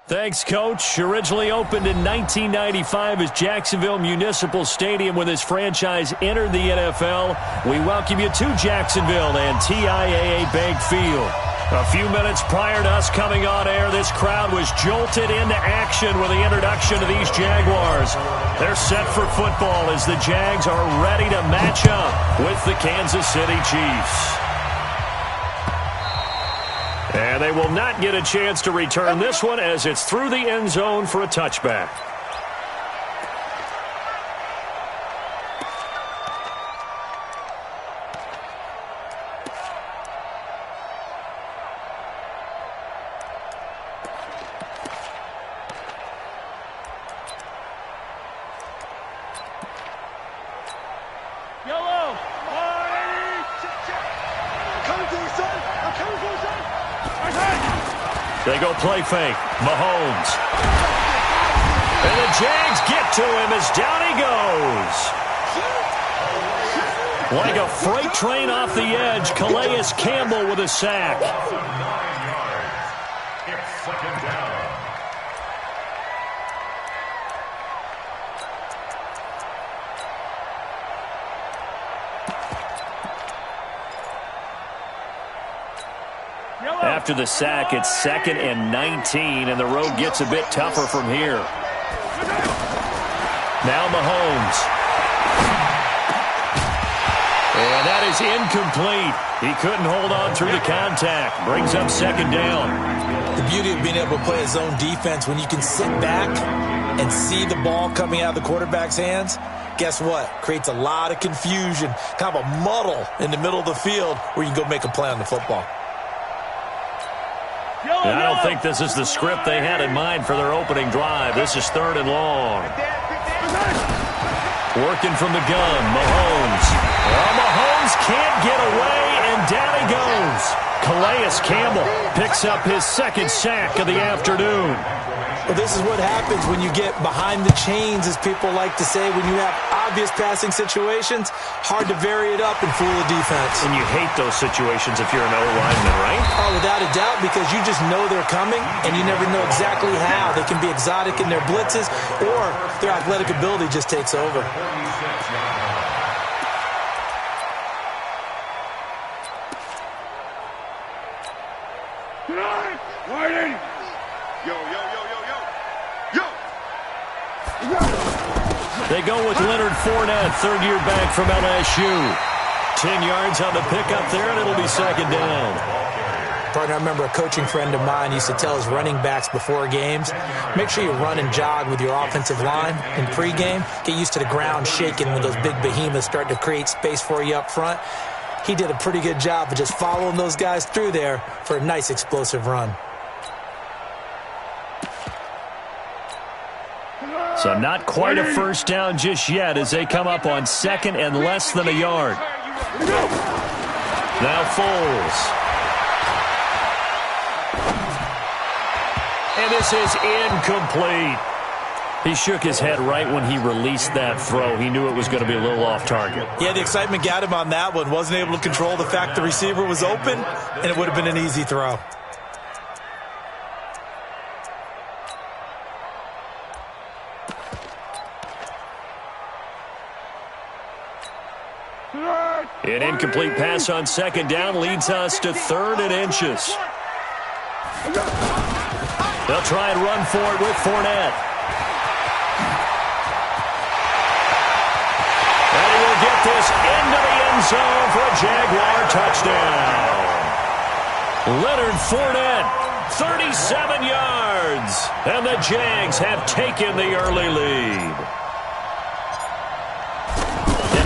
Thanks, Coach. Originally opened in 1995 as Jacksonville Municipal Stadium when this franchise entered the NFL. We welcome you to Jacksonville and TIAA Bank Field. A few minutes prior to us coming on air, this crowd was jolted into action with the introduction of these Jaguars. They're set for football as the Jags are ready to match up with the Kansas City Chiefs. And they will not get a chance to return this one as it's through the end zone for a touchback. They go play fake. Mahomes. And the Jags get to him as down he goes. Like a freight train off the edge, Calais Campbell with a sack. It's second down. After the sack, it's 2nd and 19, and the road gets a bit tougher from here. Now Mahomes. And that is incomplete. He couldn't hold on through the contact. Brings up 2nd down. The beauty of being able to play a zone defense, when you can sit back and see the ball coming out of the quarterback's hands, guess what? Creates a lot of confusion, kind of a muddle in the middle of the field where you can go make a play on the football. I don't think this is the script they had in mind for their opening drive. This is 3rd and long. Working from the gun, Mahomes. Well, Mahomes can't get away, and down he goes. Calais Campbell picks up his 2nd sack of the afternoon. Well, this is what happens when you get behind the chains, as people like to say. When you have obvious passing situations, hard to vary it up and fool the defense. And you hate those situations if you're an O-lineman, right? Oh, without a doubt, because you just know they're coming, and you never know exactly how. They can be exotic in their blitzes, or their athletic ability just takes over. They go with Leonard Fournette, 3rd-year back from LSU. 10 yards on the pickup there, and it'll be 2nd down. Partner, I remember a coaching friend of mine used to tell his running backs before games, make sure you run and jog with your offensive line in pregame. Get used to the ground shaking when those big behemoths start to create space for you up front. He did a pretty good job of just following those guys through there for a nice explosive run. So not quite a first down just yet as they come up on 2nd and less than a yard. Now Foles. And this is incomplete. He shook his head right when he released that throw. He knew it was going to be a little off target. Yeah, the excitement got him on that one. Wasn't able to control the fact the receiver was open, and it would have been an easy throw. An incomplete pass on 2nd down leads us to 3rd and inches. They'll try and run for it with Fournette. And he will get this into the end zone for a Jaguar touchdown. Leonard Fournette, 37 yards. And the Jags have taken the early lead.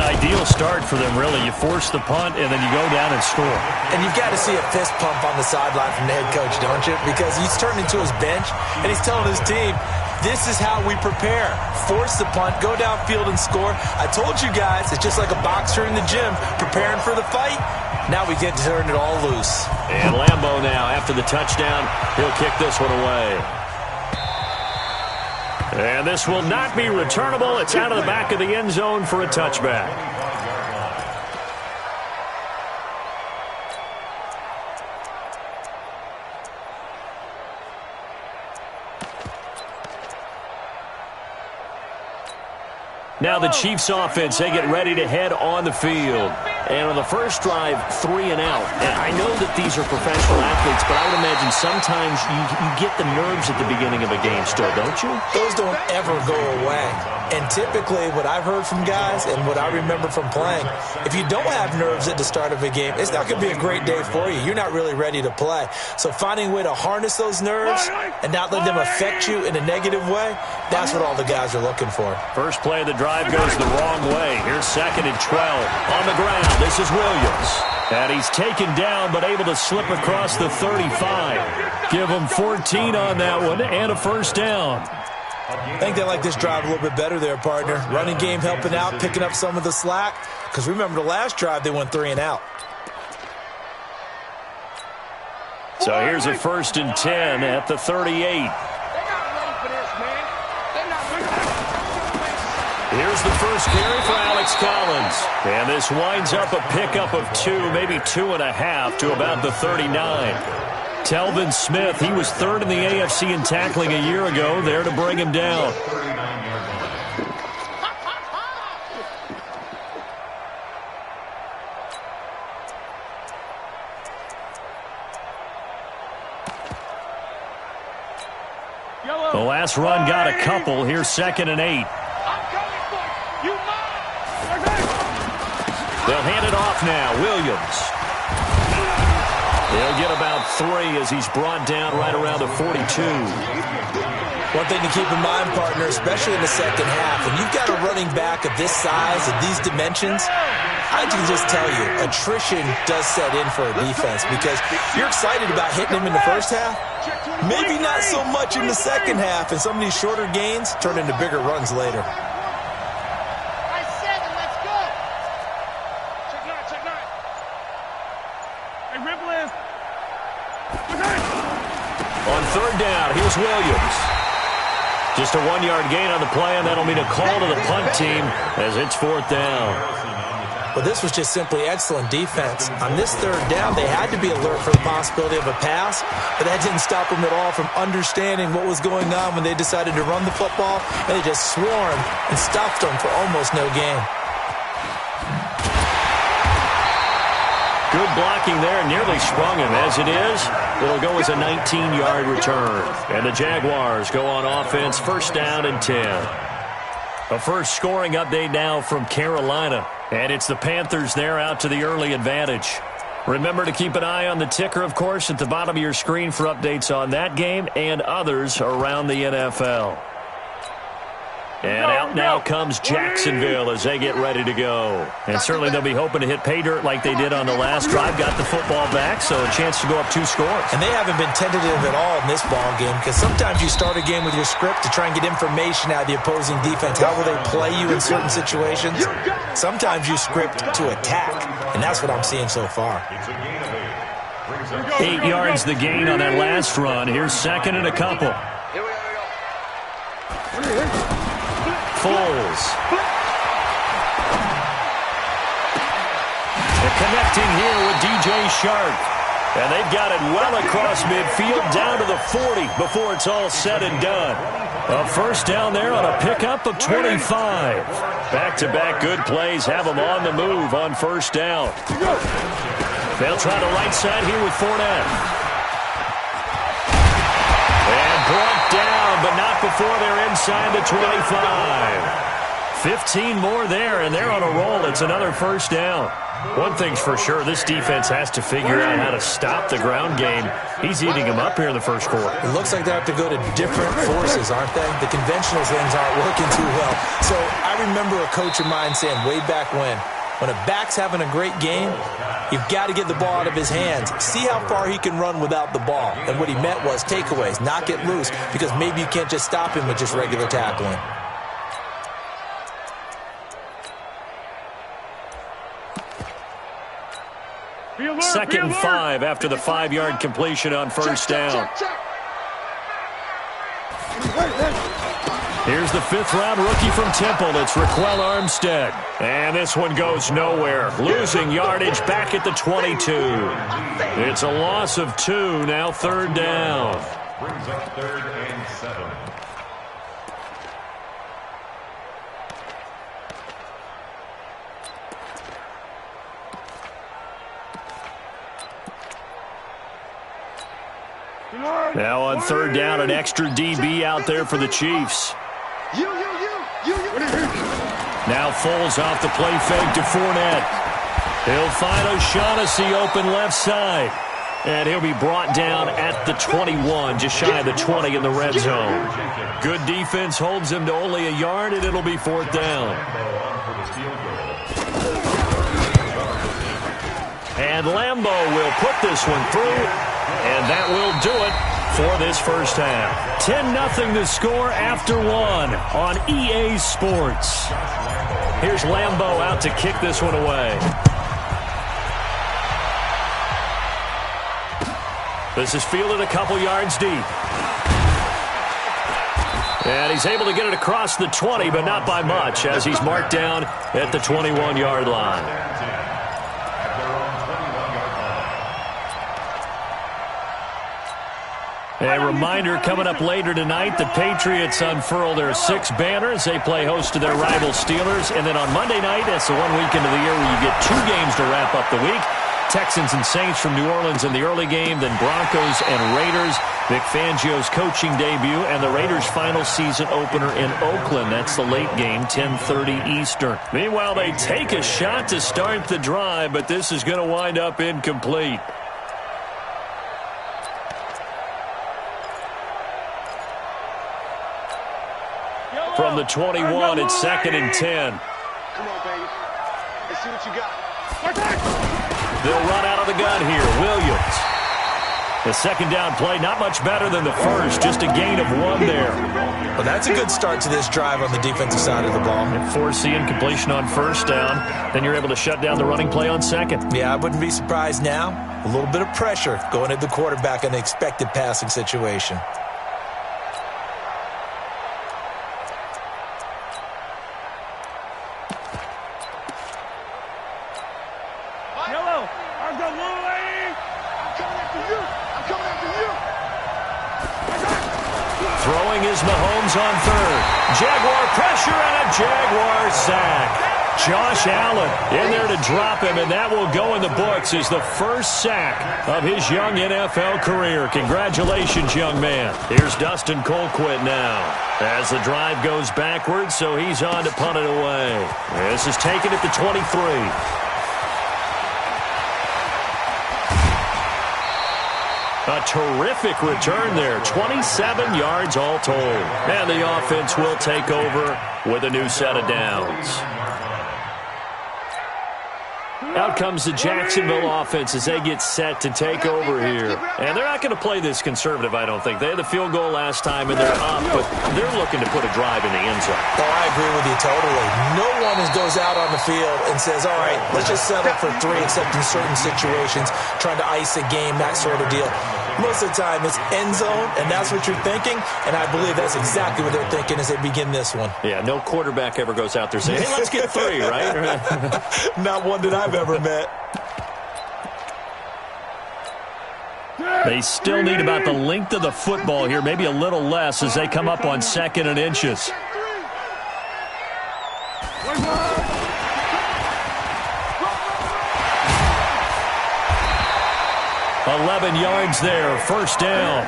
Ideal start for them, really. You force the punt, and then you go down and score. And you've got to see a fist pump on the sideline from the head coach, don't you? Because he's turned into his bench, and he's telling his team, this is how we prepare. Force the punt, go downfield and score. I told you guys, it's just like a boxer in the gym preparing for the fight. Now we get to turn it all loose. And Lambeau now, after the touchdown, he'll kick this one away. And this will not be returnable. It's out of the back of the end zone for a touchback. Now the Chiefs offense, they get ready to head on the field. And on the first drive, 3 and out. And I know that these are professional athletes, but I would imagine sometimes you get the nerves at the beginning of a game still, don't you? Those don't ever go away. And typically what I've heard from guys and what I remember from playing, if you don't have nerves at the start of a game, it's not going to be a great day for you. You're not really ready to play. So finding a way to harness those nerves and not let them affect you in a negative way, that's what all the guys are looking for. First play of the drive goes the wrong way. Here's 2nd and 12. On the ground, this is Williams. And he's taken down but able to slip across the 35. Give him 14 on that one and a first down. I think they like this drive a little bit better there, partner. Running game helping out, picking up some of the slack. Because remember the last drive, they went 3 and out. So here's a 1st and 10 at the 38. Here's the first carry for Alex Collins. And this winds up a pickup of 2, maybe 2.5 to about the 39. Telvin Smith, he was 3rd in the AFC in tackling a year ago, there to bring him down. The last run got a couple. Here's 2nd and 8. They'll hand it off now. Williams. He'll get about 3 as he's brought down right around the 42. One thing to keep in mind, partner, especially in the second half, when you've got a running back of this size and these dimensions, I can just tell you, attrition does set in for a defense because you're excited about hitting him in the first half. Maybe not so much in the second half, and some of these shorter gains turn into bigger runs later. On 3rd down, here's Williams. Just a 1-yard gain on the play, and that'll mean a call to the punt team as it's 4th down. Well, this was just simply excellent defense. On this 3rd down, they had to be alert for the possibility of a pass, but that didn't stop them at all from understanding what was going on when they decided to run the football, and they just swarmed and stopped them for almost no gain. Good blocking there, nearly sprung him. As it is, it'll go as a 19-yard return. And the Jaguars go on offense, 1st down and 10. A first scoring update now from Carolina. And it's the Panthers there out to the early advantage. Remember to keep an eye on the ticker, of course, at the bottom of your screen for updates on that game and others around the NFL. And out now comes Jacksonville as they get ready to go. And certainly they'll be hoping to hit pay dirt like they did on the last drive. Got the football back, so a chance to go up 2 scores. And they haven't been tentative at all in this ball game because sometimes you start a game with your script to try and get information out of the opposing defense. How will they play you in certain situations? Sometimes you script to attack, and that's what I'm seeing so far. 8 yards the gain on that last run. Here's 2nd and a couple. Foles. They're connecting here with DJ Shark. And they've got it well across midfield down to the 40 before it's all said and done. A first down there on a pickup of 25. Back-to-back good plays have them on the move on 1st down. They'll try the right side here with Fournette. And brought down, but not before they're inside the 25. 15 more there, and they're on a roll. It's another 1st down. One thing's for sure, this defense has to figure out how to stop the ground game. He's eating them up here in the first quarter. It looks like they have to go to different forces, aren't they? The conventional things aren't working too well. So I remember a coach of mine saying way back when a back's having a great game, you've got to get the ball out of his hands. See how far he can run without the ball. And what he meant was takeaways, not get loose, because maybe you can't just stop him with just regular tackling. Second and 5 after the 5-yard completion on 1st down. Here's the 5th-round rookie from Temple. It's Raquel Armstead. And this one goes nowhere. Losing yardage back at the 22. It's a loss of 2, now 3rd down. Brings up 3rd and 7. Now on third down, an extra DB out there for the Chiefs. Now Foles off the play fake to Fournette. He'll find O'Shaughnessy open left side. And he'll be brought down at the 21, just shy of the 20 in the red zone. Good defense holds him to only a yard, and it'll be fourth down. And Lambo will put this one through, and that will do it for this first half. 10-0 the score after one on EA Sports. Here's Lambo out to kick this one away. This is fielded a couple yards deep. And he's able to get it across the 20, but not by much, as he's marked down at the 21-yard line. A reminder, coming up later tonight, the Patriots unfurl their 6 banners. They play host to their rival Steelers. And then on Monday night, that's the one weekend of the year where you get 2 games to wrap up the week. Texans and Saints from New Orleans in the early game, then Broncos and Raiders. Vic Fangio's coaching debut, and the Raiders' final season opener in Oakland. That's the late game, 10:30 Eastern. Meanwhile, they take a shot to start the drive, but this is going to wind up incomplete. From the 21, it's 2nd and 10. Come on, baby. Let's see what you got. They'll run out of the gun here. Williams. The second down play, not much better than the first. Just a gain of 1 there. Well, that's a good start to this drive on the defensive side of the ball. Force the incompletion on first down. Then you're able to shut down the running play on second. Yeah, I wouldn't be surprised now. A little bit of pressure going at the quarterback in an expected passing situation. Throwing is Mahomes on third. Jaguar pressure and a Jaguar sack. Josh Allen in there to drop him, and that will go in the books as the first sack of his young NFL career. Congratulations, young man. Here's Dustin Colquitt now as the drive goes backwards, so he's on to punt it away. This is taken at the 23. A terrific return there. 27 yards all told. And the offense will take over with a new set of downs. Out comes the Jacksonville offense as they get set to take over here. And they're not going to play this conservative, I don't think. They had the field goal last time, and they're up, but they're looking to put a drive in the end zone. Oh, I agree with you totally. No one goes out on the field and says, all right, let's just settle for 3, except in certain situations, trying to ice a game, that sort of deal. Most of the time, it's end zone, and that's what you're thinking, and I believe that's exactly what they're thinking as they begin this one. Yeah, no quarterback ever goes out there saying, hey, let's get 3, right? Not one that I've ever met. They still need about the length of the football here, maybe a little less as they come up on 2nd and inches. $11 yards there, first down.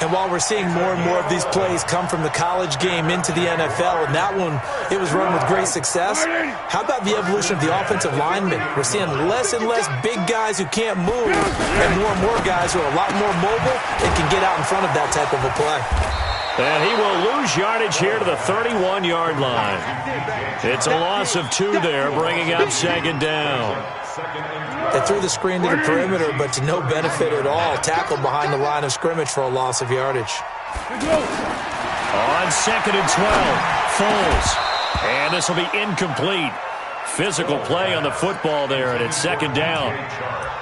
And while we're seeing more and more of these plays come from the college game into the NFL, and that one, it was run with great success, how about the evolution of the offensive linemen? We're seeing less and less big guys who can't move, and more guys who are a lot more mobile and can get out in front of that type of a play. And he will lose yardage here to the 31-yard line. It's a loss of 2 there, bringing up 2nd down. They threw the screen to the perimeter, but to no benefit at all. Tackled behind the line of scrimmage for a loss of yardage. On 2nd and 12, Foles. And this will be incomplete. Physical play on the football there, and it's 2nd down.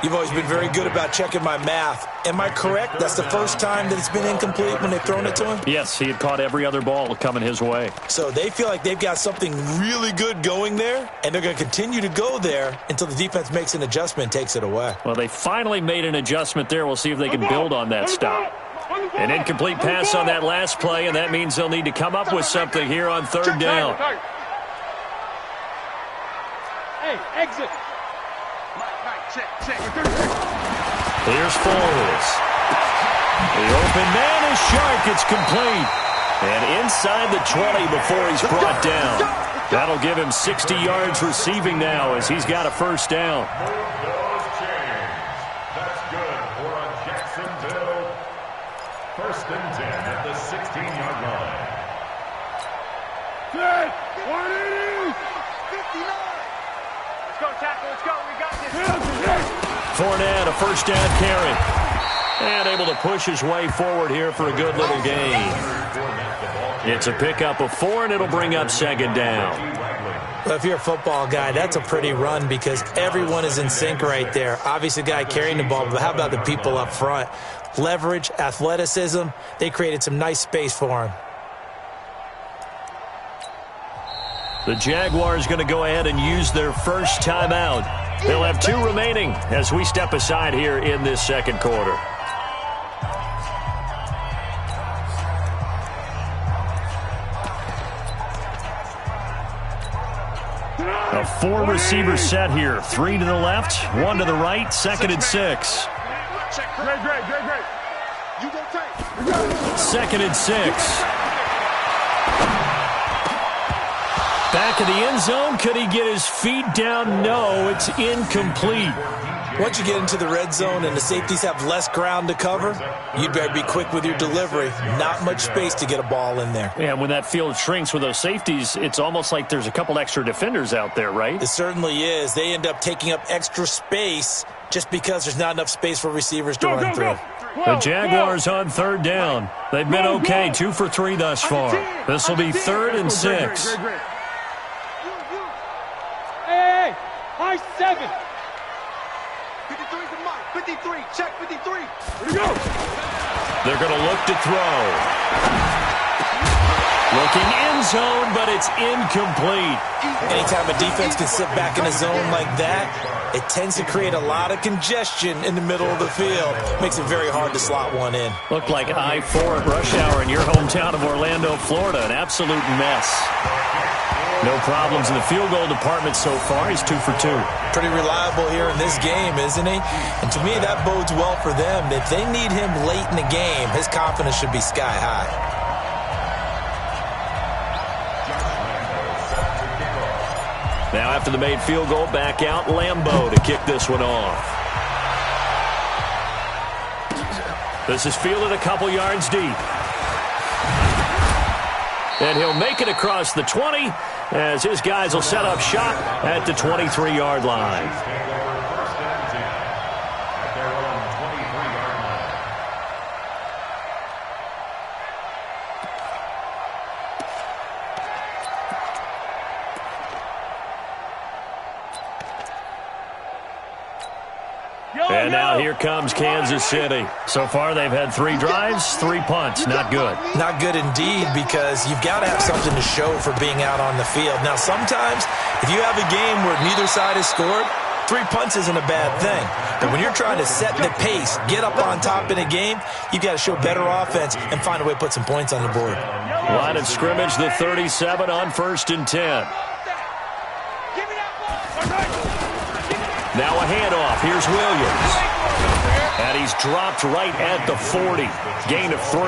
You've always been very good about checking my math. Am I correct? That's the first time that it's been incomplete when they've thrown it to him? Yes, he had caught every other ball coming his way. So they feel like they've got something really good going there, and they're going to continue to go there until the defense makes an adjustment and takes it away. Well, they finally made an adjustment there. We'll see if they can build on that stop. An incomplete pass on that last play, and that means they'll need to come up with something here on 3rd down. Hey, exit. Check. Here's Foles. The open man is Shark. It's complete. And inside the 20 before he's brought down. That'll give him 60 yards receiving now as he's got a first down. That's good for a Jacksonville. First and 10 at the 16-yard line. 180! 59! Let's go, tackle. Let's go. We got this. Fournette, a first down carry. And able to push his way forward here for a good little gain. It's a pickup of 4, and it'll bring up second down. Well, if you're a football guy, that's a pretty run because everyone is in sync right there. Obviously, the guy carrying the ball, but how about the people up front? Leverage, athleticism, they created some nice space for him. The Jaguars going to go ahead and use their first timeout. They'll have 2 remaining as we step aside here in this second quarter. A 4-receiver set here. 3 to the left, 1 to the right, second and 6. Great. You go take. Second and 6. Back of the end zone. Could he get his feet down? No, it's incomplete. Once you get into the red zone and the safeties have less ground to cover, you'd better be quick with your delivery. Not much space to get a ball in there. Yeah, when that field shrinks with those safeties, it's almost like there's a couple extra defenders out there, right? It certainly is. They end up taking up extra space just because there's not enough space for receivers to run through. The Jaguars on third down. They've been okay, 2 for 3 thus far. This will be 3rd and 6. Hey, high 7. 53 to Mike. 53. Check 53. Here we go. They're going to look to throw. Looking end zone, but it's incomplete. Anytime a defense can sit back in a zone like that, it tends to create a lot of congestion in the middle of the field. Makes it very hard to slot one in. Looked like I-4 at rush hour in your hometown of Orlando, Florida. An absolute mess. No problems in the field goal department so far. He's 2 for 2. Pretty reliable here in this game, isn't he? And to me, that bodes well for them. If they need him late in the game, his confidence should be sky high. Now after the made field goal, back out Lambeau to kick this one off. This is fielded a couple yards deep. And he'll make it across the 20 as his guys will set up shop at the 23-yard line. And now here comes Kansas City. So far they've had 3 drives, 3 punts. Not good. Not good indeed, because you've got to have something to show for being out on the field. Now sometimes if you have a game where neither side has scored, 3 punts isn't a bad thing. But when you're trying to set the pace, get up on top in a game, you've got to show better offense and find a way to put some points on the board. Line of scrimmage, the 37 on 1st and 10. Now a handoff. Here's Williams. And he's dropped right at the 40. Gain of 3.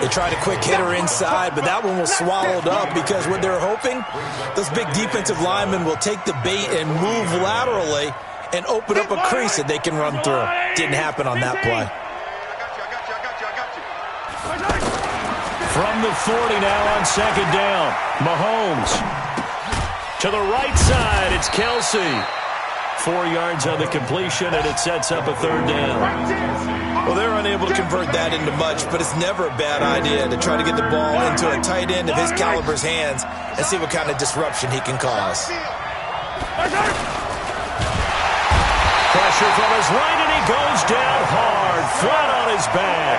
They tried a quick hitter inside, but that one was swallowed up because what they're hoping, those big defensive linemen will take the bait and move laterally and open up a crease that they can run through. Didn't happen on that play. From the 40 now on 2nd down. Mahomes. To the right side, it's Kelsey. 4 yards on the completion, and it sets up a 3rd down. Well, they're unable to convert that into much, but it's never a bad idea to try to get the ball into a tight end of his caliber's hands and see what kind of disruption he can cause. Pressure from his right, and he goes down hard, flat on his back.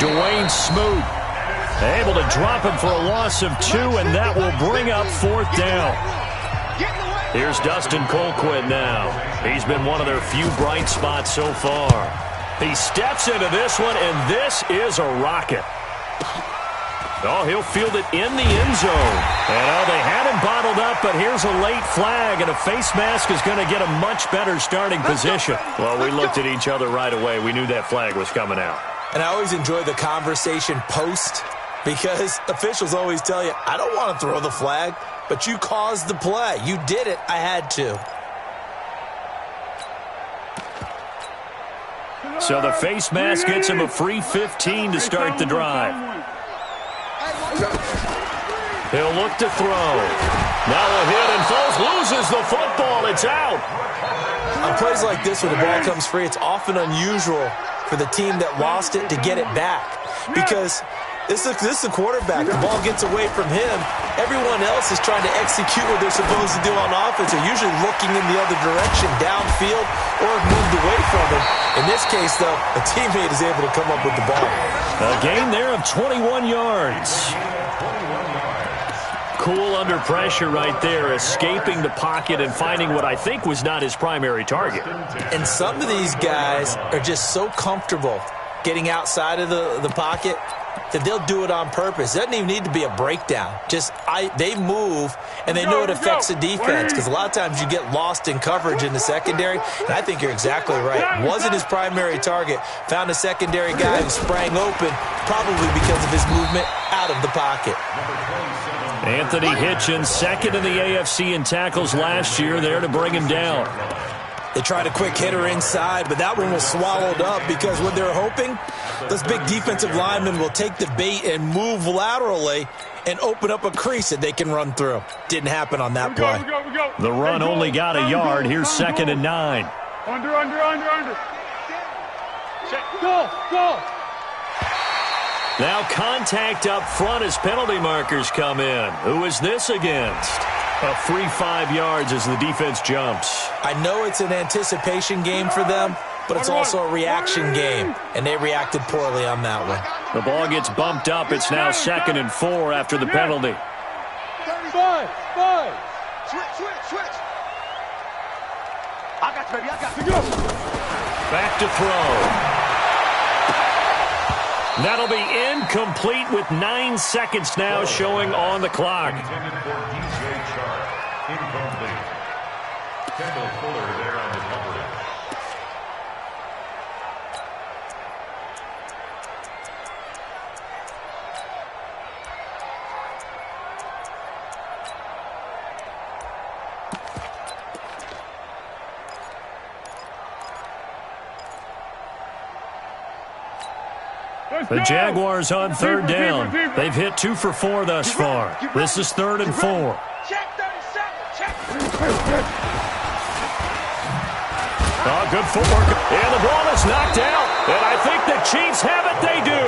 Dwayne Smoot able to drop him for a loss of 2, and that will bring up 4th down. Here's Dustin Colquitt now. He's been one of their few bright spots so far. He steps into this one, and this is a rocket. Oh, he'll field it in the end zone. And they had him bottled up, but here's a late flag, and a face mask is going to get a much better starting position. Well, we looked at each other right away. We knew that flag was coming out. And I always enjoy the conversation post, because officials always tell you, I don't want to throw the flag, but you caused the play. You did it. I had to. So the face mask gets him a free 15 to start the drive. He'll look to throw. Now a hit and falls, loses the football. It's out. On plays like this, when the ball comes free, it's often unusual for the team that lost it to get it back, because this is the quarterback. The ball gets away from him. Everyone else is trying to execute what they're supposed to do on offense. They're usually looking in the other direction, downfield, or have moved away from him. In this case, though, a teammate is able to come up with the ball. A gain there of 21 yards. Cool under pressure right there, escaping the pocket and finding what I think was not his primary target. And some of these guys are just so comfortable getting outside of the pocket that they'll do it on purpose. It doesn't even need to be a breakdown. They move, and they know it affects the defense, because a lot of times you get lost in coverage in the secondary, and I think you're exactly right. Wasn't his primary target. Found a secondary guy who sprang open, probably because of his movement out of the pocket. Anthony Hitchens, second in the AFC in tackles last year, there to bring him down. They tried a quick hitter inside, but that one was swallowed up, because what they're hoping, those big defensive linemen will take the bait and move laterally and open up a crease that they can run through. Didn't happen on that play. The run only got a yard. Here's 2nd and 9. Under. Check. Go. Now contact up front as penalty markers come in. Who is this against? A free 5 yards as the defense jumps. I know it's an anticipation game for them, but it's also a reaction game, and they reacted poorly on that one. The ball gets bumped up. It's now 2nd and 4 after the penalty. 5. Switch. I got you, baby. I got you. Back to throw. That'll be incomplete with 9 seconds now showing on the clock. Intended for DJ Chark. Incomplete. Kendall Fuller there on the coverage. The Jaguars on 3rd down. They've hit 2 for 4 thus far. This is 3rd and 4. Check 37. Check. Oh, good footwork. And the ball is knocked out. And I think the Chiefs have it. They do.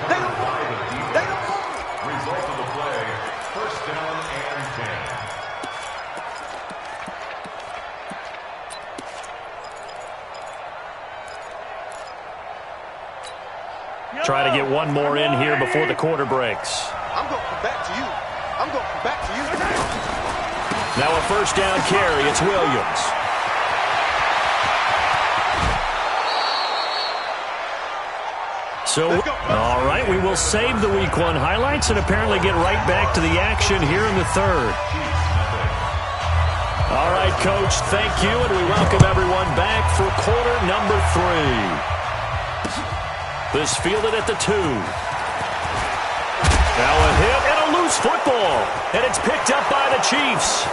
They don't. Result of the play, 1st down and 10. Try to get one more in here before the quarter breaks. I'm going to come back to you. Now a 1st down carry. It's Williams. So, all right, we will save the Week 1 highlights and apparently get right back to the action here in the 3rd. All right, Coach, thank you, and we welcome everyone back for quarter number 3. This fielded at the 2. Now a hit and a loose football. And it's picked up by the Chiefs.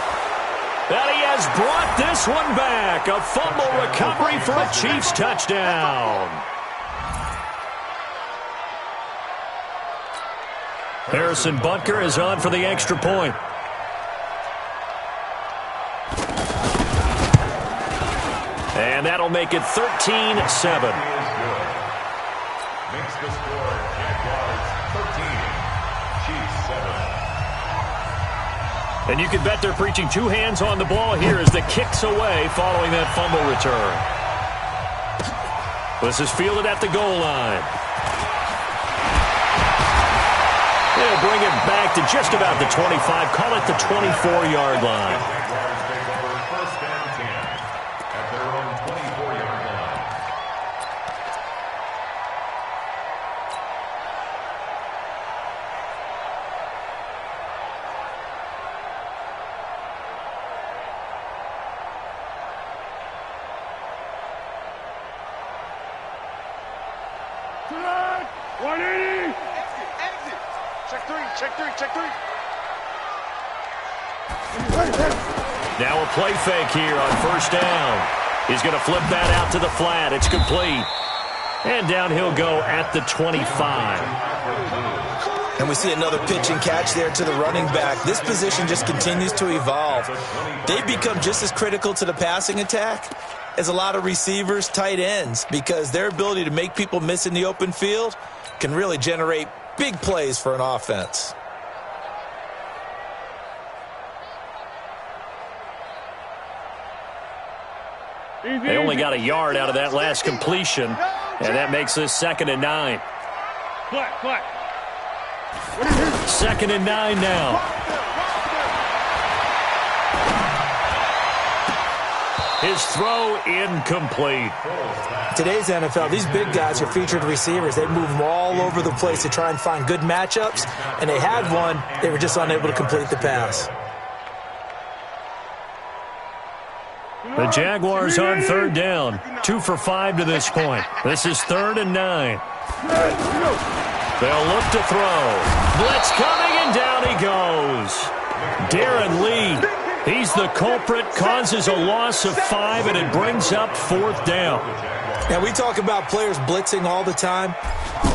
And he has brought this one back. A fumble recovery for a Chiefs touchdown. Harrison Butker is on for the extra point. And that'll make it 13-7. Makes the score Jaguars 13, Chiefs 7. And you can bet they're preaching 2 hands on the ball here as the kick's away following that fumble return. This is fielded at the goal line. They'll bring it back to just about the 25, call it the 24-yard line. Jaguars take over 1st and 10 at their own 24-yard line. 180. Exit. Check three. Now a play fake here on first down. He's going to flip that out to the flat. It's complete. And down he'll go at the 25. And we see another pitch and catch there to the running back. This position just continues to evolve. They've become just as critical to the passing attack as a lot of receivers, tight ends, because their ability to make people miss in the open field can really generate big plays for an offense. They only got a yard out of that last completion, and that makes this 2nd and 9. Flat. 2nd and 9 now. His throw incomplete. Today's NFL, these big guys are featured receivers. They move them all over the place to try and find good matchups, and they had one. They were just unable to complete the pass. The Jaguars on 3rd down. 2 for 5 to this point. This is 3rd and 9. They'll look to throw. Blitz coming, and down he goes. Darren Lee, he's the culprit, causes a loss of 5, and it brings up 4th down. Now, we talk about players blitzing all the time.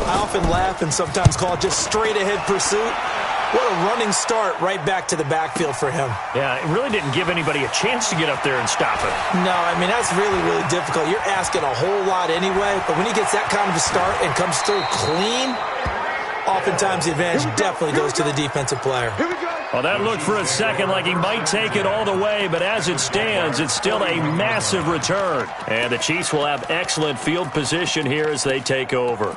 I often laugh and sometimes call it just straight-ahead pursuit. What a running start right back to the backfield for him. Yeah, it really didn't give anybody a chance to get up there and stop it. No, I mean, that's really, really difficult. You're asking a whole lot anyway, but when he gets that kind of a start and comes through clean, oftentimes the advantage definitely goes to the defensive player. Well, that looked for a second like he might take it all the way, but as it stands, it's still a massive return. And the Chiefs will have excellent field position here as they take over.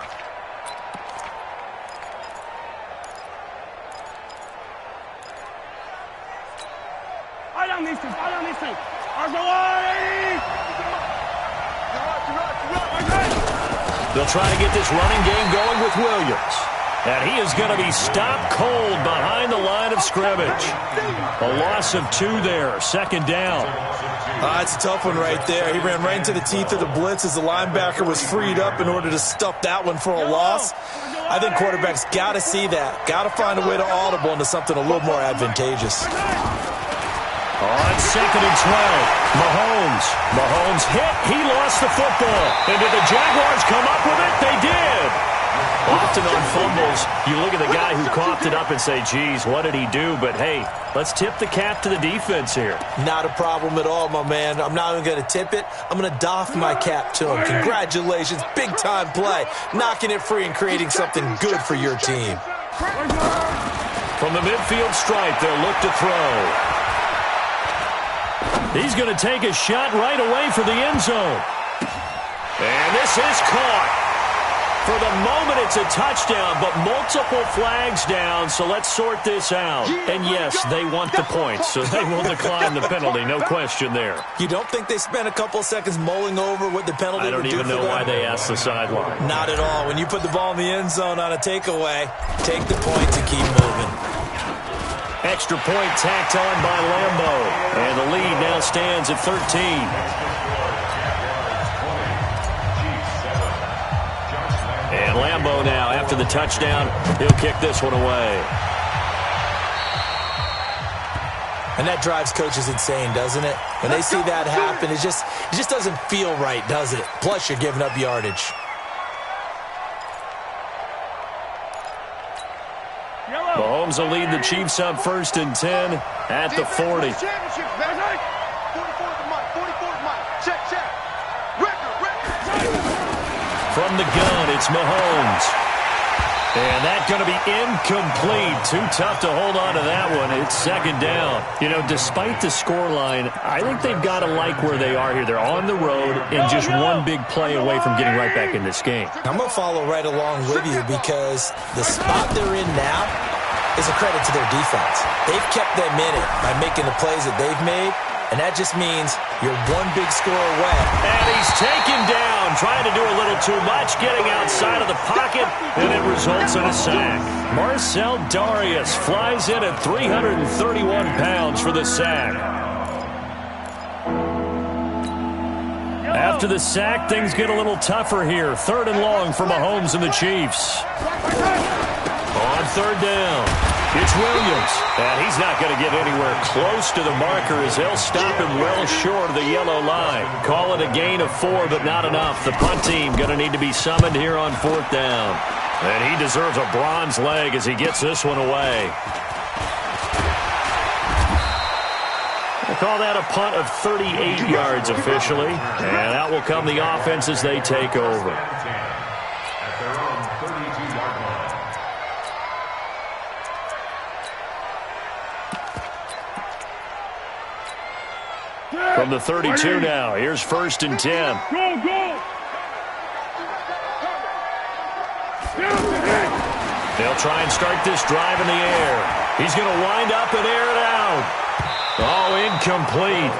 They'll try to get this running game going with Williams. And he is going to be stopped cold behind the line of scrimmage. A loss of 2 there, 2nd down. It's a tough one right there. He ran right into the teeth of the blitz as the linebacker was freed up in order to stuff that one for a loss. I think quarterbacks got to see that. Got to find a way to audible into something a little more advantageous. On 2nd and 12, Mahomes hit. He lost the football. And did the Jaguars come up with it? They did. Often on fumbles, you look at the guy who coughed it up and say, geez, what did he do? But, hey, let's tip the cap to the defense here. Not a problem at all, my man. I'm not even going to tip it. I'm going to doff my cap to him. Congratulations. Big-time play. Knocking it free and creating something good for your team. From the midfield stripe, they'll look to throw. He's going to take a shot right away for the end zone. And this is caught. For the moment, it's a touchdown, but multiple flags down, so let's sort this out. And yes, they want the points, so they will decline the penalty, no question there. You don't think they spent a couple seconds mulling over what the penalty would do for them? I don't even know why they asked the sideline. Not at all. When you put the ball in the end zone on a takeaway, take the points and keep moving. Extra point tacked on by Lambo, and the lead now stands at 13. And Lambo now, after the touchdown, he'll kick this one away. And that drives coaches insane, doesn't it? When they see that happen, it just doesn't feel right, does it? Plus, you're giving up yardage. Mahomes will lead the Chiefs up 1st and 10 at the 40. 44 check. From the gun, it's Mahomes. And that's going to be incomplete. Too tough to hold on to that one. It's 2nd down. You know, despite the scoreline, I think they've got to like where they are here. They're on the road and just one big play away from getting right back in this game. I'm going to follow right along with you because the spot they're in now is a credit to their defense. They've kept them in it by making the plays that they've made, and that just means you're one big score away. And he's taken down, trying to do a little too much, getting outside of the pocket, and it results in a sack. Marcel Darius flies in at 331 pounds for the sack. After after the sack, things get a little tougher here. 3rd and long for Mahomes and the Chiefs. On 3rd down, it's Williams. And he's not going to get anywhere close to the marker as they'll stop him well short of the yellow line. Call it a gain of 4, but not enough. The punt team going to need to be summoned here on 4th down. And he deserves a bronze leg as he gets this one away. We'll call that a punt of 38 yards officially. And out will come the offense as they take over. At their own 32-yard line. From the 32 now, here's 1st and 10. Go! They'll try and start this drive in the air. He's going to wind up and air it out. Oh, incomplete.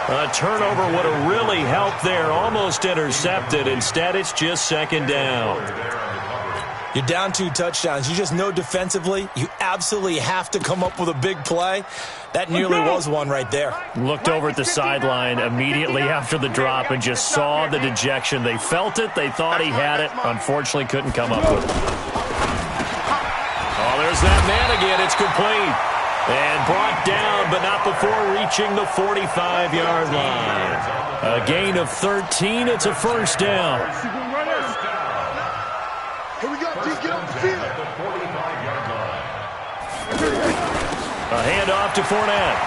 A turnover would have really helped there. Almost intercepted. Instead, it's just 2nd down. You're down 2 touchdowns. You just know defensively you absolutely have to come up with a big play. That nearly was one right there. Looked over at the sideline immediately after the drop and just saw the dejection. They felt it. They thought he had it. Unfortunately, couldn't come up with it. Oh, there's that man again. It's complete. And brought down, but not before reaching the 45-yard line. A gain of 13. It's a 1st down. Here we go, T. Get off the field. At the 45-yard line. A handoff to Fournette.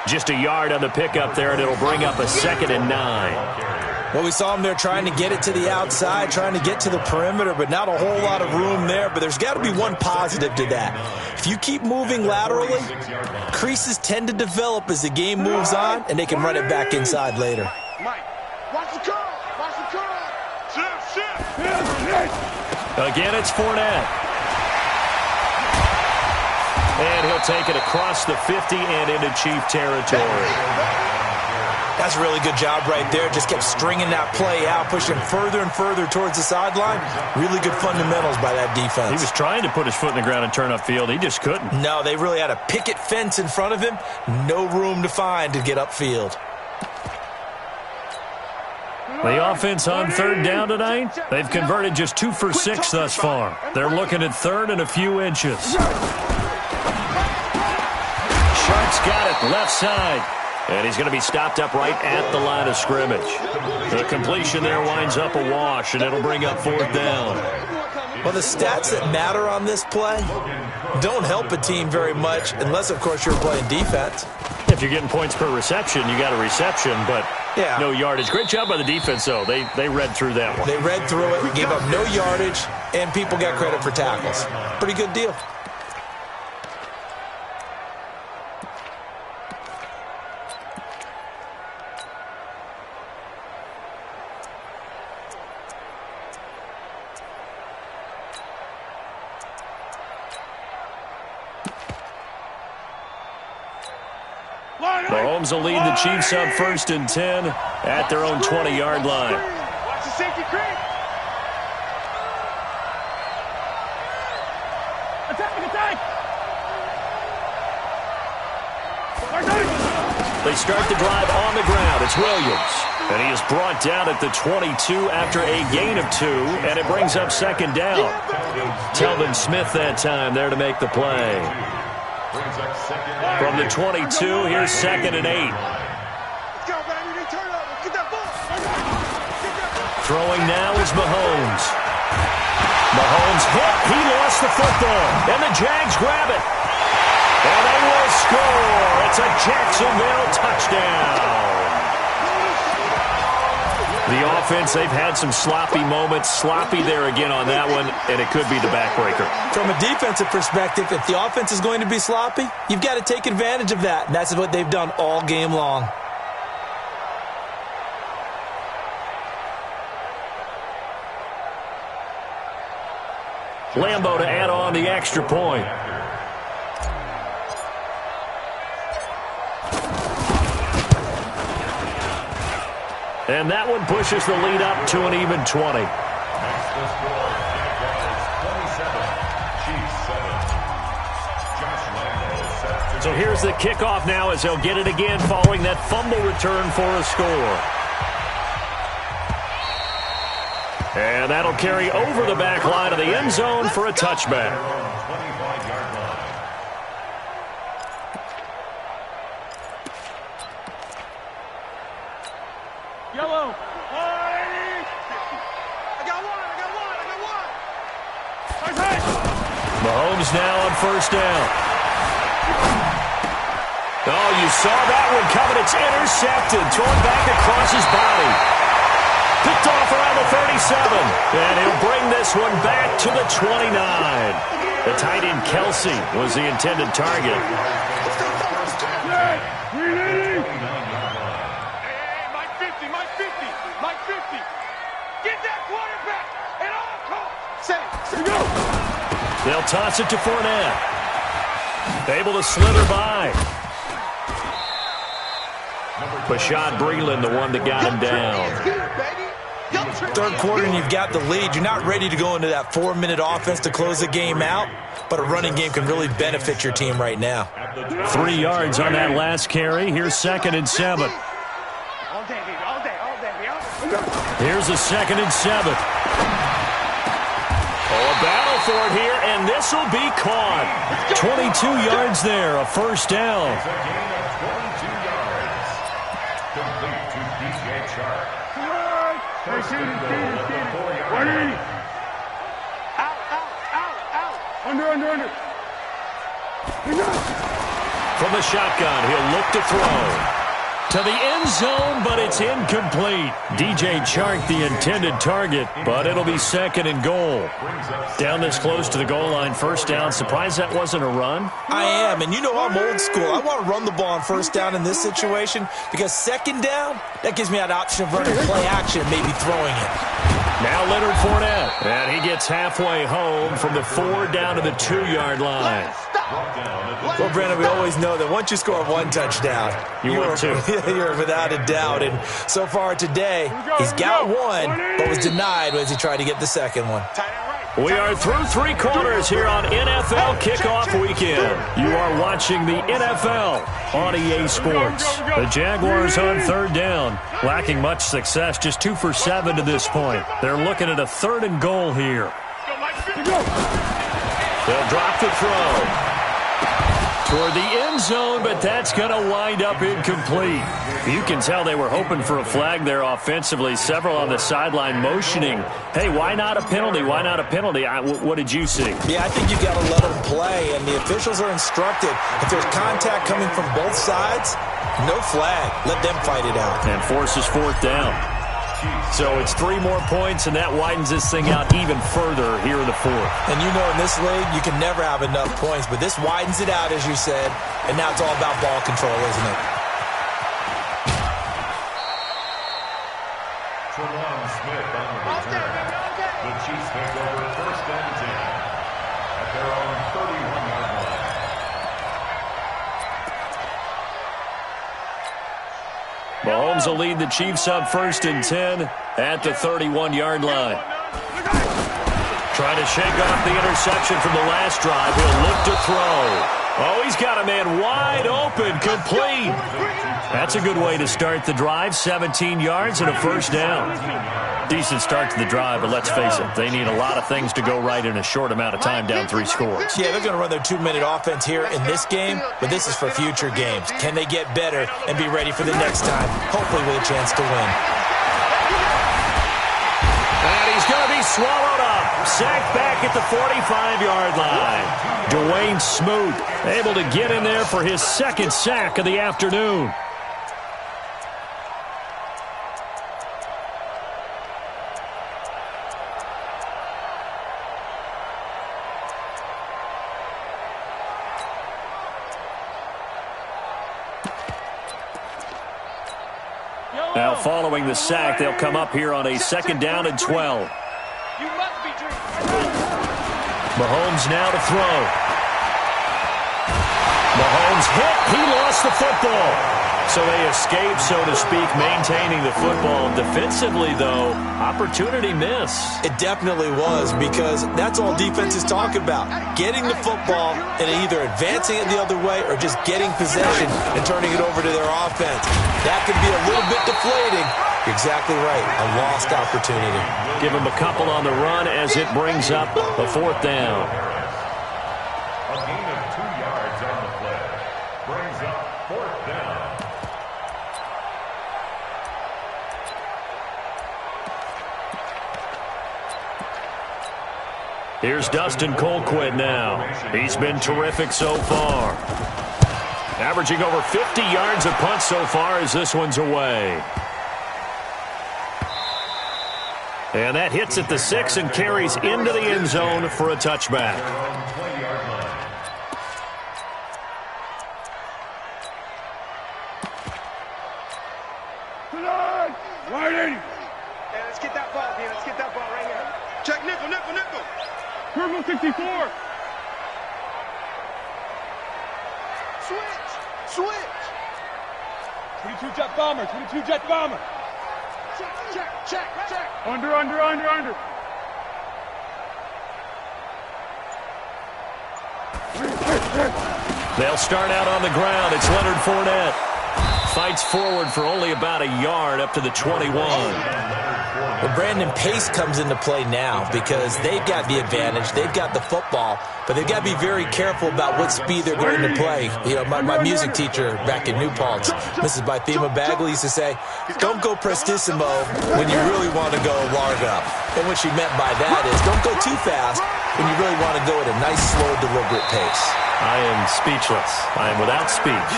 Just a yard on the pickup there, and it'll bring up a 2nd and 9. Well, we saw him there trying to get it to the outside, trying to get to the perimeter, but not a whole lot of room there. But there's got to be one positive to that. If you keep moving laterally, creases tend to develop as the game moves on, and they can run it back inside later. Mike, watch the curl. Watch the curl. Shift. Again, it's Fournette. And he'll take it across the 50 and into Chief territory. That's a really good job right there. Just kept stringing that play out, pushing further and further towards the sideline. Really good fundamentals by that defense. He was trying to put his foot in the ground and turn upfield. He just couldn't. No, they really had a picket fence in front of him. No room to find to get upfield. The offense on 3rd down tonight, they've converted just 2 for 6 thus far. They're looking at 3rd and a few inches. Sharp's got it, left side. And he's going to be stopped up right at the line of scrimmage. The completion there winds up a wash, and it'll bring up 4th down. Well, the stats that matter on this play don't help a team very much unless, of course, you're playing defense. If you're getting points per reception, you got a reception, but no yardage. Great job by the defense, though. They read through that one. They read through it, gave up no yardage, and people got credit for tackles. Pretty good deal. Mahomes will lead the Chiefs up 1st and 10 at their own 20-yard line. Watch the safety creep. Attack! They start the drive on the ground. It's Williams. And he is brought down at the 22 after a gain of 2, and it brings up 2nd down. Telvin Smith that time there to make the play. From the 22, here's 2nd and 8. Let's go, baby. Turn over. Get that ball. Throwing now is Mahomes. Mahomes hit. He lost the football. And the Jags grab it. And they will score. It's a Jacksonville touchdown. The offense, they've had some sloppy moments. Sloppy there again on that one, and it could be the backbreaker. From a defensive perspective, if the offense is going to be sloppy, you've got to take advantage of that, and that's what they've done all game long. Lambo to add on the extra point. And that one pushes the lead up to an even 20. Next to score, Jaguars 27, Chiefs 7. Josh Lambo set to So here's the kickoff now as he'll get it again following that fumble return for a score. And that'll carry over the back line of the end zone for a touchback. Yellow. Mahomes now on first down. Oh, you saw that one coming. It's intercepted. Thrown back across his body. Picked off around the 37. And he'll bring this one back to the 29. The tight end Kelsey was the intended target. Mike 50, Mike 50, Mike 50. Get that quarterback at all costs. Say, go. They'll toss it to Fournette. Able to slither by. Bashad Breeland, the one that got him down. Third quarter and you've got the lead. You're not ready to go into that 4-minute offense to close the game out, but a running game can really benefit your team right now. 3 yards on that last carry. Here's 2nd and 7. All day, baby, all day, all day, baby. Here's a 2nd and 7. Oh, a battle for it here, and this will be caught. 22 yards there, a first down. It's a gain of 22 yards. Complete to DJ Chark. First and goal at the 4-yard line. Out. Under. From the shotgun, he'll look to throw. To the end zone, but it's incomplete. DJ Chark, the intended target, but it'll be 2nd and goal. Down this close to the goal line, first down. Surprised that wasn't a run? I am, and you know I'm old school. I want to run the ball on first down in this situation because 2nd down, that gives me that option of running play action, maybe throwing it. Now Leonard Fournette, and he gets halfway home from the 4 down to the 2-yard line. Well, Brandon, we always know that once you score one touchdown, you're without a doubt. And so far today, he's got one, but was denied as he tried to get the second one. We are through 3 quarters here on NFL Kickoff Weekend. You are watching the NFL on EA Sports. The Jaguars on 3rd down, lacking much success, just 2 for 7 to this point. They're looking at a 3rd and goal here. They'll drop the throw toward the end zone, but that's going to wind up incomplete. You can tell they were hoping for a flag there offensively. Several on the sideline motioning, hey, why not a penalty? Why not a penalty? What did you see? Yeah, I think you've got to let them play, and the officials are instructed. If there's contact coming from both sides, no flag. Let them fight it out. And forces 4th down. So it's 3 more points, and that widens this thing out even further here in the 4th. And you know in this league, you can never have enough points, but this widens it out, as you said, and now it's all about ball control, isn't it? Trelon Smith on the return. The Chiefs take over 1st and 10 at their own 31-yard line. Mahomes will lead the Chiefs up 1st and 10 at the 31-yard line. Trying to shake off the interception from the last drive. He'll look to throw. Oh, he's got a man wide open, complete. That's a good way to start the drive. 17 yards and a first down. Decent start to the drive, but let's face it, they need a lot of things to go right in a short amount of time, down 3 scores. Yeah, they're going to run their 2-minute offense here in this game, but this is for future games. Can they get better and be ready for the next time, hopefully with a chance to win? And he's going to be swallowed up. Sacked back at the 45-yard line. Dwayne Smoot able to get in there for his 2nd sack of the afternoon. Now following the sack, they'll come up here on a 2nd down and 12. Mahomes now to throw. Mahomes hit. He lost the football. So they escape, so to speak, maintaining the football. Defensively, though, opportunity miss. It definitely was, because that's all defenses talk about. Getting the football and either advancing it the other way or just getting possession and turning it over to their offense. That can be a little bit deflating. You're exactly right. A lost opportunity. Give them a couple on the run as it brings up a 4th down. A gain of 2 yards on the play. Brings up 4th down. Here's Dustin Colquitt now. He's been terrific so far. Averaging over 50 yards a punt so far as this one's away. And that hits at the 6 and carries into the end zone for a touchback. Hey, let's get that ball, D. Let's get that ball right here. Check nickel, nickel, nickel. Purple 64. Switch. 22 jet bomber. Check. Under. They'll start out on the ground. It's Leonard Fournette. Fights forward for only about a yard up to the 21. Well, Brandon, pace comes into play now because they've got the advantage. They've got the football, but they've got to be very careful about what speed they're going to play. You know, my music teacher back in New Paltz, Mrs. Bythema Bagley, used to say, don't go prestissimo when you really want to go largo. And what she meant by that is don't go too fast when you really want to go at a nice, slow, deliberate pace. I am speechless. I am without speech.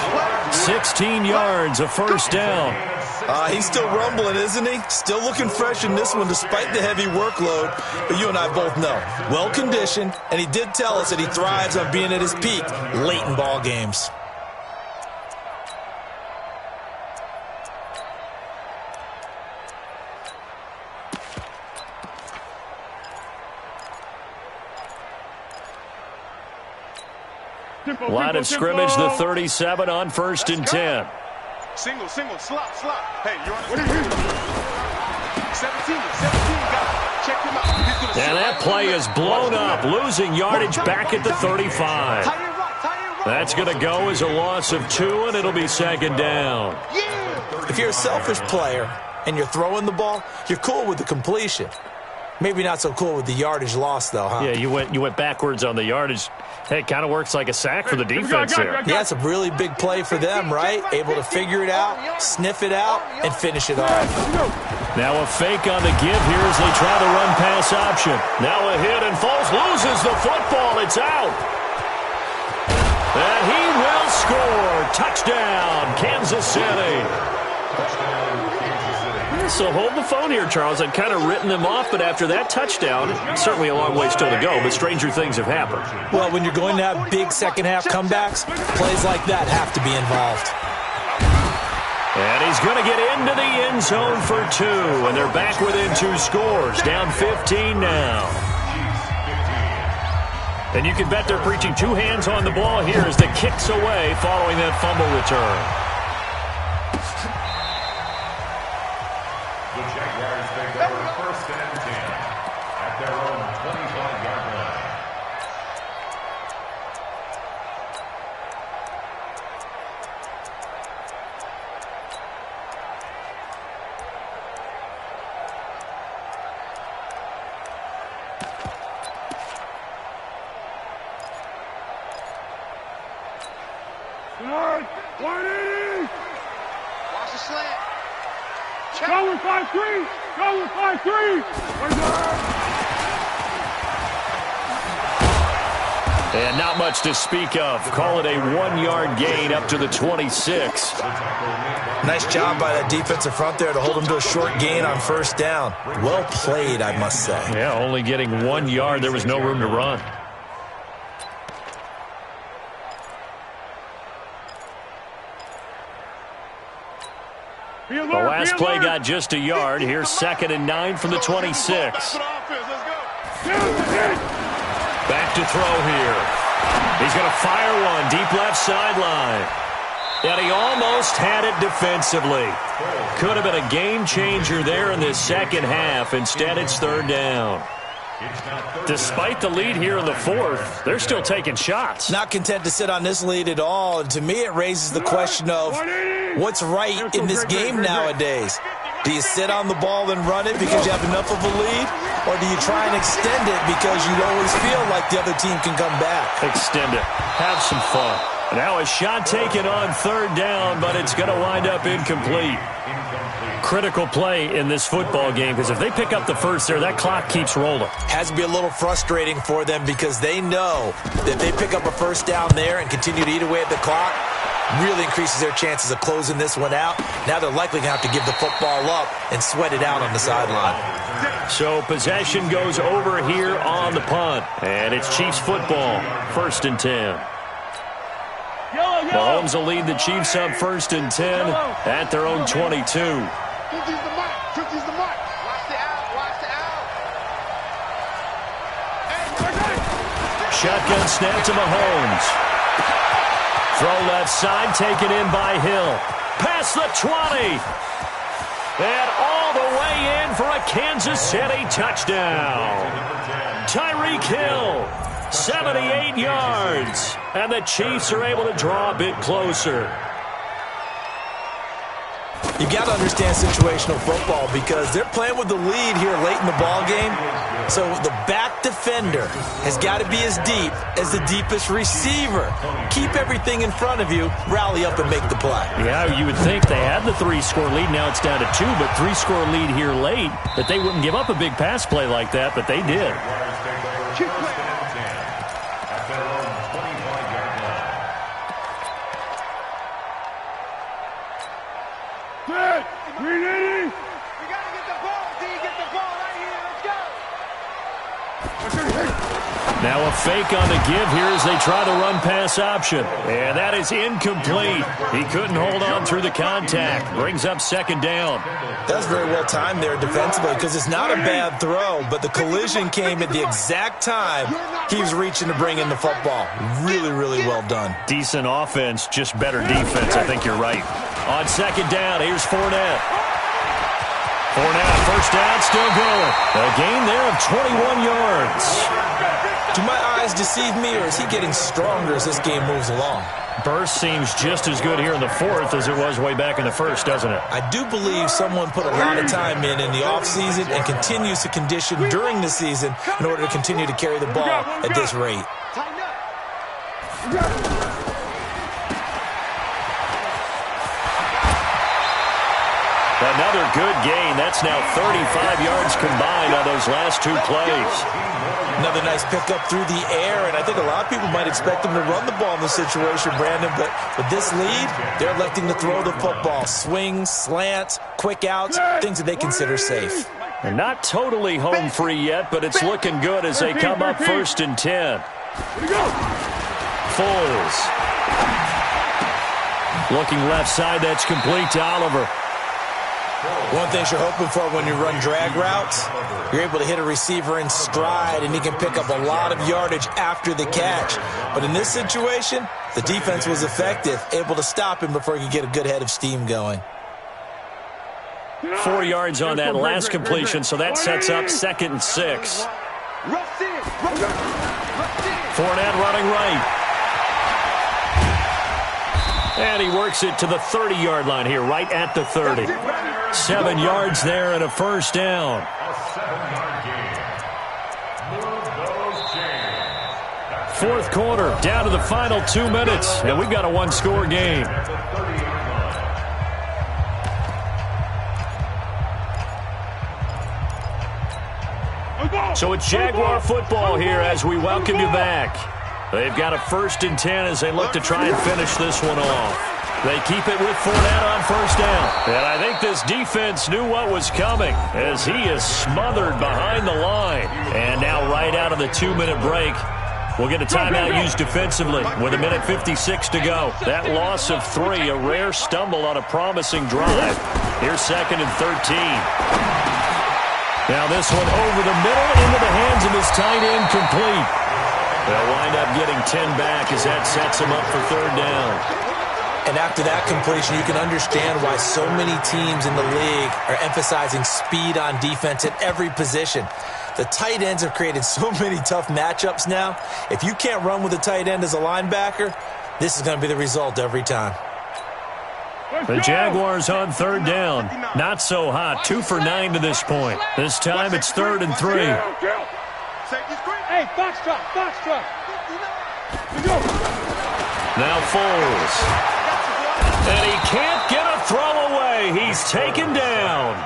16 yards, a 1st down. He's still rumbling, isn't he? Still looking fresh in this one despite the heavy workload. But you and I both know, well-conditioned, and he did tell us that he thrives on being at his peak late in ball games. Line of scrimmage, the 37 on 1st and 10. Single, slop. Hey, you want to 17, got it. Check him out. And that play is blown up, losing yardage back at the 35. That's going to go as a loss of 2, and it'll be 2nd down. If you're a selfish player and you're throwing the ball, you're cool with the completion. Maybe not so cool with the yardage loss, though, huh? Yeah, you went backwards on the yardardage. Hey, it kind of works like a sack for the defense there. Yeah, it's a really big play for them, right? Able to figure it out, sniff it out, and finish it off. Now a fake on the give here as they try the run-pass option. Now a hit, and Foles loses the football. It's out. And he will score. Touchdown, Kansas City. So hold the phone here, Charles. I'd kind of written them off, but after that touchdown, certainly a long way still to go, but stranger things have happened. Well, when you're going to have big second-half comebacks, plays like that have to be involved. And he's going to get into the end zone for 2, and they're back within 2 scores, down 15 now. And you can bet they're preaching 2 hands on the ball here as the kick's away following that fumble return. The Jaguars take over 1st and 10 at their own 25-yard line. Watch the slant. Go with 5-3. Go with 5-3. And not much to speak of. Call it a 1-yard gain up to the 26. Nice job by that defensive front there to hold him to a short gain on 1st down. Well played, I must say. Yeah, only getting 1 yard. There was no room to run. The last play got just a yard. Here's 2nd and 9 from the 26. Back to throw here. He's going to fire one deep left sideline. And he almost had it defensively. Could have been a game changer there in this second half. Instead, it's third down. Despite the lead here in the fourth, they're still taking shots. Not content to sit on this lead at all. And to me, it raises the question of what's right in this game nowadays. Do you sit on the ball and run it because you have enough of a lead? Or do you try and extend it because you always feel like the other team can come back? Extend it. Have some fun. Now a shot taken on third down, but it's going to wind up incomplete. Critical play in this football game because if they pick up the first there, that clock keeps rolling. Has to be a little frustrating for them because they know that if they pick up a first down there and continue to eat away at the clock, really increases their chances of closing this one out. Now they're likely going to have to give the football up and sweat it out on the sideline. So possession goes over here on the punt, and it's Chiefs football, 1st and 10. Mahomes will lead the Chiefs up 1st and 10 at their own 22. Use the mark. Use the mark. Watch the out. Watch the out. Shotgun snap to Mahomes. Throw left side, taken in by Hill. Past the 20. And all the way in for a Kansas City touchdown. Tyreek Hill, 78 yards. And the Chiefs are able to draw a bit closer. You've got to understand situational football because they're playing with the lead here late in the ball game. So the back defender has got to be as deep as the deepest receiver. Keep everything in front of you, rally up and make the play. Yeah, you would think they had the 3-score lead. Now it's down to 2, but 3-score lead here late. That they wouldn't give up a big pass play like that, but they did. Now a fake on the give here as they try the run-pass option. And that is incomplete. He couldn't hold on through the contact. Brings up 2nd down. That's very well timed there defensively because it's not a bad throw, but the collision came at the exact time he was reaching to bring in the football. Really, really well done. Decent offense, just better defense. I think you're right. On 2nd down, here's Fournette. Fournette, 1st down, still going. A gain there of 21 yards. Do my eyes deceive me, or is he getting stronger as this game moves along? Burst seems just as good here in the 4th as it was way back in the 1st, doesn't it? I do believe someone put a lot of time in the offseason and continues to condition during the season in order to continue to carry the ball at this rate. Another good gain. That's now 35 yards combined on those last 2 plays. Another nice pickup through the air, and I think a lot of people might expect them to run the ball in this situation, Brandon, but with this lead, they're electing to throw the football. Swings, slants, quick outs, things that they consider safe. And not totally home free yet, but it's looking good as they come up 1st and 10. Foles. Looking left side, that's complete to Oliver. One thing you're hoping for when you run drag routes, you're able to hit a receiver in stride and he can pick up a lot of yardage after the catch. But in this situation, the defense was effective, able to stop him before he could get a good head of steam going. 4 yards on that last completion, so that sets up 2nd and 6. Fournette running right. And he works it to the 30-yard line here, right at the 30. 7 yards there and a 1st down. Fourth quarter, down to the final 2 minutes, and we've got a 1-score game. So it's Jaguar football here as we welcome you back. They've got a 1st and 10 as they look to try and finish this one off. They keep it with Fournette on 1st down. And I think this defense knew what was coming as he is smothered behind the line. And now right out of the 2-minute break, we'll get a timeout used defensively with 1:56 to go. That loss of 3, a rare stumble on a promising drive. Here's 2nd and 13. Now this one over the middle into the hands of his tight end, complete. They'll wind up getting 10 back as that sets him up for 3rd down. And after that completion, you can understand why so many teams in the league are emphasizing speed on defense at every position. The tight ends have created so many tough matchups now. If you can't run with a tight end as a linebacker, this is going to be the result every time. The Jaguars on third down. Not so hot. 2 for 9 to this point. This time it's 3rd and 3. Hey, box drop, box drop. Now Foles. And he can't get a throw away. He's taken down.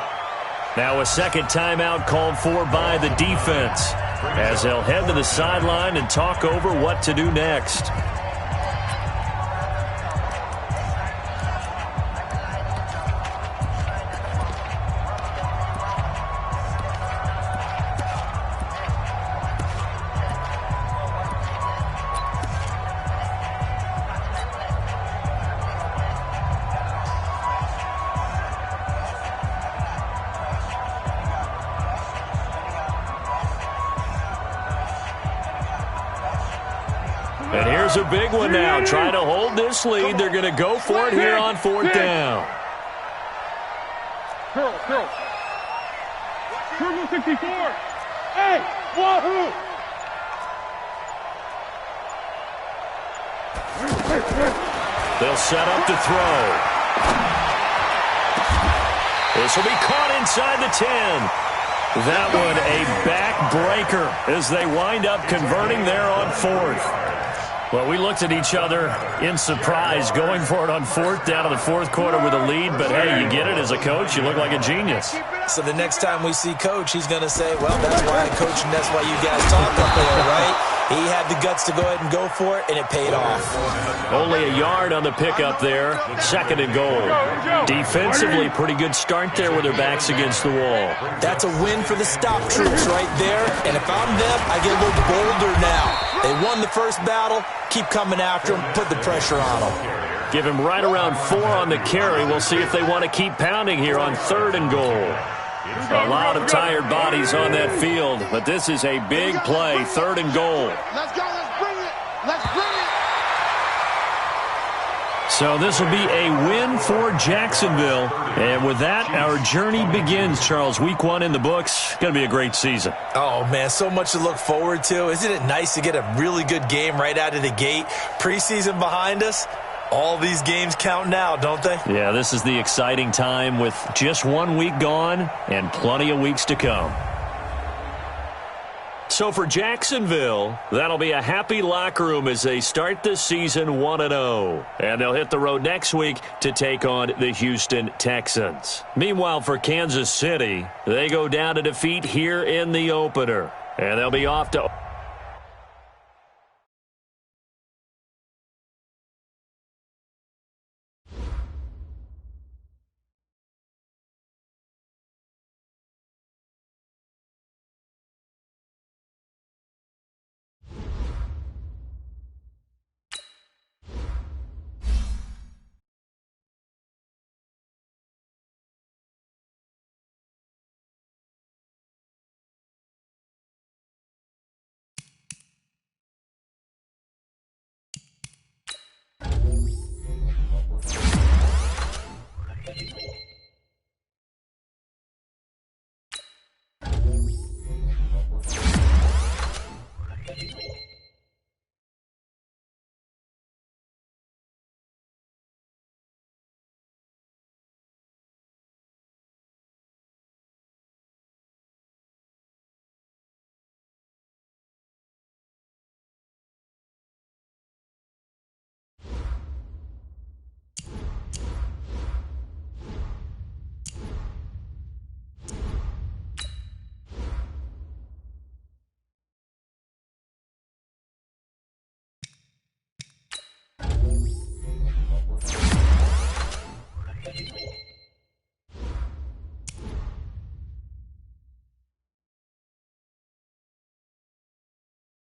Now a second timeout called for by the defense as they'll head to the sideline and talk over what to do next. And here's a big one now. Trying to hold this lead. They're going to go for it here on 4th down. Curl. Turbo 64. Hey, wahoo! They'll set up to throw. This will be caught inside the 10. That one a backbreaker as they wind up converting there on 4th. Well, we looked at each other in surprise going for it on 4th down in the 4th quarter with a lead. But, hey, you get it as a coach. You look like a genius. So the next time we see Coach, he's going to say, well, that's why I coach and that's why you guys talk up there, right? He had the guts to go ahead and go for it, and it paid off. Only a yard on the pickup there. 2nd and goal. Defensively, pretty good start there with their backs against the wall. That's a win for the stop troops right there. And if I'm them, I get a little bolder now. They won the first battle. Keep coming after them. Put the pressure on them. Give him right around 4 on the carry. We'll see if they want to keep pounding here on 3rd and goal. A lot of tired bodies on that field, but this is a big play, 3rd and goal. Let's go, let's bring it. Let's bring it. So this will be a win for Jacksonville. And with that, our journey begins, Charles. Week 1 in the books. Going to be a great season. Oh, man, so much to look forward to. Isn't it nice to get a really good game right out of the gate? Preseason behind us. All these games count now, don't they? Yeah, this is the exciting time with just 1 week gone and plenty of weeks to come. So for Jacksonville, that'll be a happy locker room as they start this season 1-0. And they'll hit the road next week to take on the Houston Texans. Meanwhile, for Kansas City, they go down to defeat here in the opener. And they'll be off to